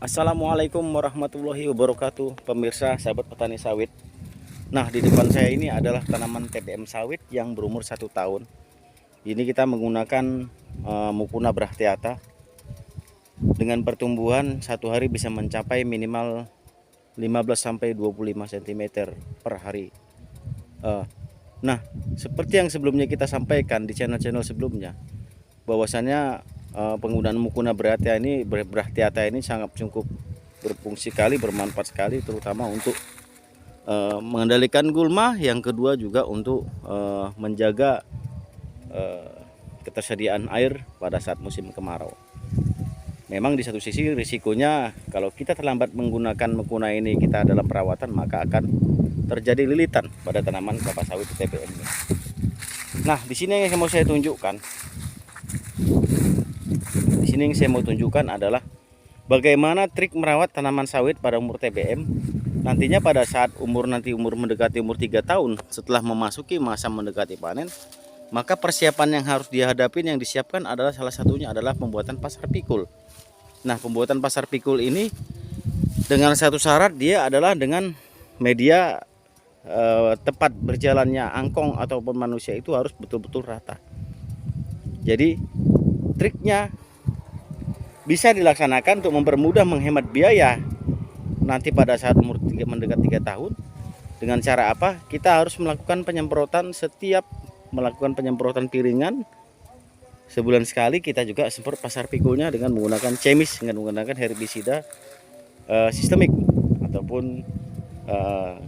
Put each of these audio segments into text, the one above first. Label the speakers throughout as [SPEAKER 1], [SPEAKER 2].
[SPEAKER 1] Assalamualaikum warahmatullahi wabarakatuh, pemirsa sahabat petani sawit. Nah, di depan saya ini adalah tanaman TBM sawit yang berumur 1 tahun. Ini kita menggunakan Mucuna bracteata dengan pertumbuhan satu hari bisa mencapai minimal 15 sampai 25 cm per hari. Nah, seperti yang sebelumnya kita sampaikan di channel-channel sebelumnya, bahwasannya penggunaan Mucuna bracteata ini sangat cukup berfungsi sekali, bermanfaat sekali, terutama untuk mengendalikan gulma. Yang kedua juga untuk menjaga ketersediaan air pada saat musim kemarau. Memang di satu sisi risikonya kalau kita terlambat menggunakan Mucuna ini kita dalam perawatan, maka akan terjadi lilitan pada tanaman kelapa sawit TBM ini. Nah, di sini yang mau saya tunjukkan, adalah bagaimana trik merawat tanaman sawit pada umur TBM. Nantinya pada saat umur mendekati umur 3 tahun setelah memasuki masa mendekati panen, maka persiapan yang harus dihadapi, yang disiapkan adalah salah satunya adalah pembuatan pasar pikul. Nah, pembuatan pasar pikul ini dengan satu syarat, dia adalah dengan media tempat berjalannya angkong ataupun manusia itu harus betul-betul rata. Jadi triknya bisa dilaksanakan untuk mempermudah, menghemat biaya nanti pada saat umur mendekat 3 tahun. Dengan cara apa? Kita harus melakukan penyemprotan, setiap melakukan penyemprotan piringan sebulan sekali. Kita juga semprot pasar pikulnya dengan menggunakan chemis, dengan menggunakan herbisida sistemik ataupun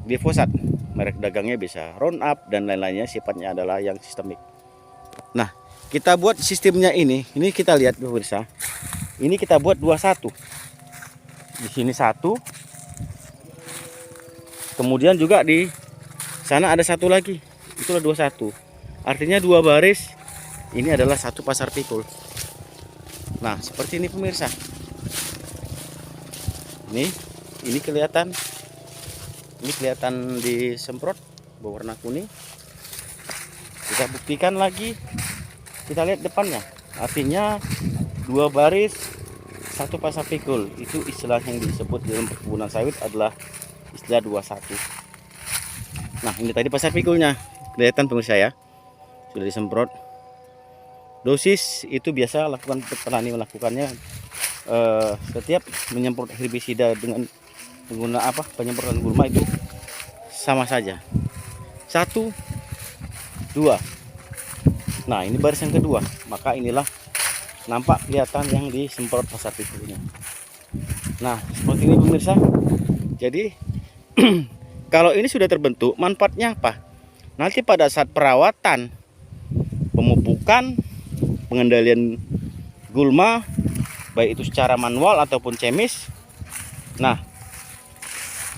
[SPEAKER 1] glifosat. Merek dagangnya bisa Roundup dan lain-lainnya, sifatnya adalah yang sistemik. Nah, kita buat sistemnya ini kita lihat pemirsa. Ini kita buat 21. Di sini 1. Kemudian juga di sana ada 1 lagi. Itulah 21. Artinya 2 baris. Ini adalah 1 pasar pikul. Nah, seperti ini pemirsa. Ini kelihatan. Ini kelihatan disemprot berwarna kuning. Kita buktikan lagi. Kita lihat depannya. Artinya 2 baris 1 pasar pikul. Itu istilah yang disebut dalam perkebunan sawit adalah istilah 21. Nah, ini tadi pasar pikulnya. Kelihatan pemirsa ya. Sudah disemprot. Dosis itu biasa lakukan petani melakukannya setiap menyemprot herbisida dengan menggunakan penyemprotan gulma itu sama saja. 1, 2. Nah, ini baris yang kedua. Maka inilah nampak kelihatan yang disemprot pasar pikulnya. Nah, seperti ini pemirsa. Jadi kalau ini sudah terbentuk, manfaatnya apa? Nanti pada saat perawatan, pemupukan, pengendalian gulma, baik itu secara manual ataupun chemis. Nah,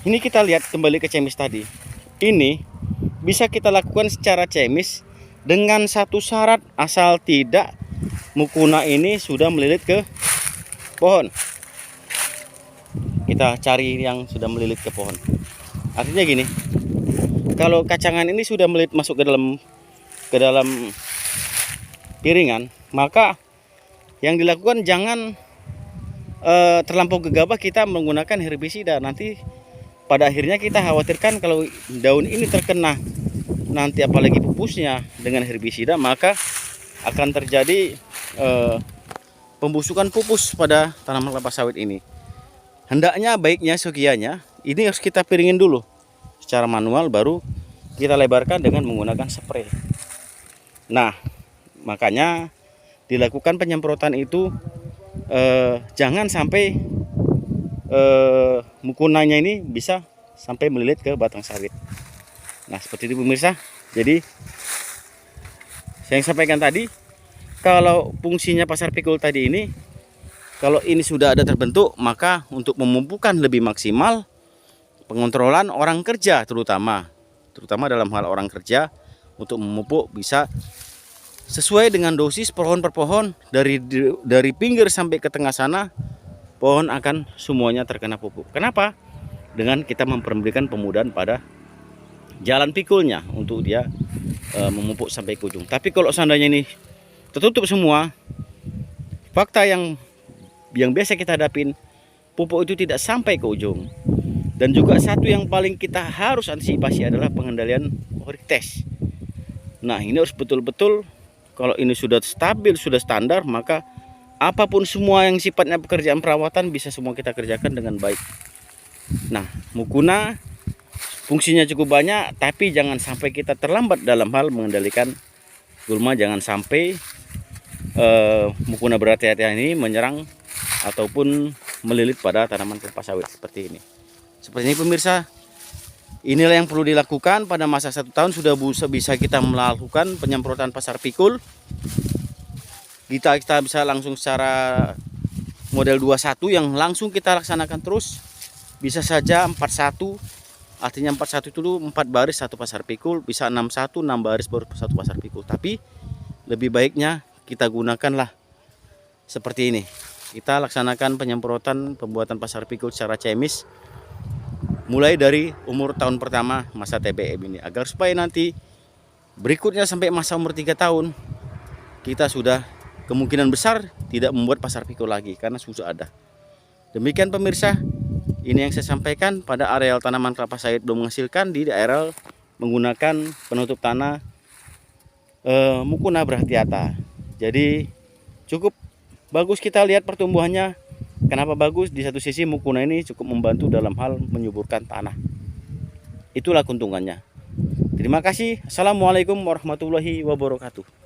[SPEAKER 1] ini kita lihat kembali ke chemis tadi. Ini bisa kita lakukan secara chemis dengan satu syarat, asal tidak Mucuna ini sudah melilit ke pohon. Kita cari yang sudah melilit ke pohon. Artinya gini, kalau kacangan ini sudah melilit masuk ke dalam piringan, maka yang dilakukan jangan terlampau gegabah kita menggunakan herbisida. Nanti pada akhirnya kita khawatirkan kalau daun ini terkena nanti apalagi pupusnya dengan herbisida, maka akan terjadi pembusukan pupus pada tanaman kelapa sawit ini. Hendaknya baiknya sekianya ini harus kita piringin dulu secara manual, baru kita lebarkan dengan menggunakan spray. Nah, makanya dilakukan penyemprotan itu jangan sampai Mucunanya ini bisa sampai melilit ke batang sawit. Nah, seperti itu pemirsa. Jadi saya sampaikan tadi, kalau fungsinya pasar pikul tadi ini, kalau ini sudah ada terbentuk, maka untuk memupukan lebih maksimal, pengontrolan orang kerja terutama dalam hal orang kerja untuk memupuk bisa sesuai dengan dosis pohon per pohon, dari pinggir sampai ke tengah sana pohon akan semuanya terkena pupuk. Kenapa? Dengan kita memberikan pemudahan pada jalan pikulnya untuk dia memupuk sampai ke ujung. Tapi kalau seandainya ini tertutup semua, fakta yang biasa kita hadapin, pupuk itu tidak sampai ke ujung. Dan juga satu yang paling kita harus antisipasi adalah pengendalian varietas. Nah, ini harus betul-betul, kalau ini sudah stabil, sudah standar, maka apapun semua yang sifatnya pekerjaan perawatan bisa semua kita kerjakan dengan baik. Nah, Mukuna fungsinya cukup banyak, tapi jangan sampai kita terlambat dalam hal mengendalikan gulma. Jangan sampai Mukuna berhati-hati ini menyerang ataupun melilit pada tanaman kelapa sawit seperti ini. Seperti ini pemirsa, inilah yang perlu dilakukan pada masa 1 tahun. Sudah bisa kita melakukan penyemprotan pasar pikul. Kita bisa langsung secara model 21 yang langsung kita laksanakan terus. Bisa saja 41. Artinya 41 itu 4 baris 1 pasar pikul, bisa 61 6 baris baru 1 pasar pikul. Tapi lebih baiknya kita gunakanlah seperti ini. Kita laksanakan penyemprotan pembuatan pasar pikul secara chemis mulai dari umur tahun pertama masa TBM ini, agar supaya nanti berikutnya sampai masa umur 3 tahun kita sudah kemungkinan besar tidak membuat pasar pikul lagi karena sudah ada. Demikian pemirsa, ini yang saya sampaikan pada areal tanaman kelapa sawit belum menghasilkan di daerah menggunakan penutup tanah Mukuna Brahtiata. Jadi cukup bagus kita lihat pertumbuhannya. Kenapa bagus? Di satu sisi Mukuna ini cukup membantu dalam hal menyuburkan tanah. Itulah keuntungannya. Terima kasih. Assalamualaikum warahmatullahi wabarakatuh.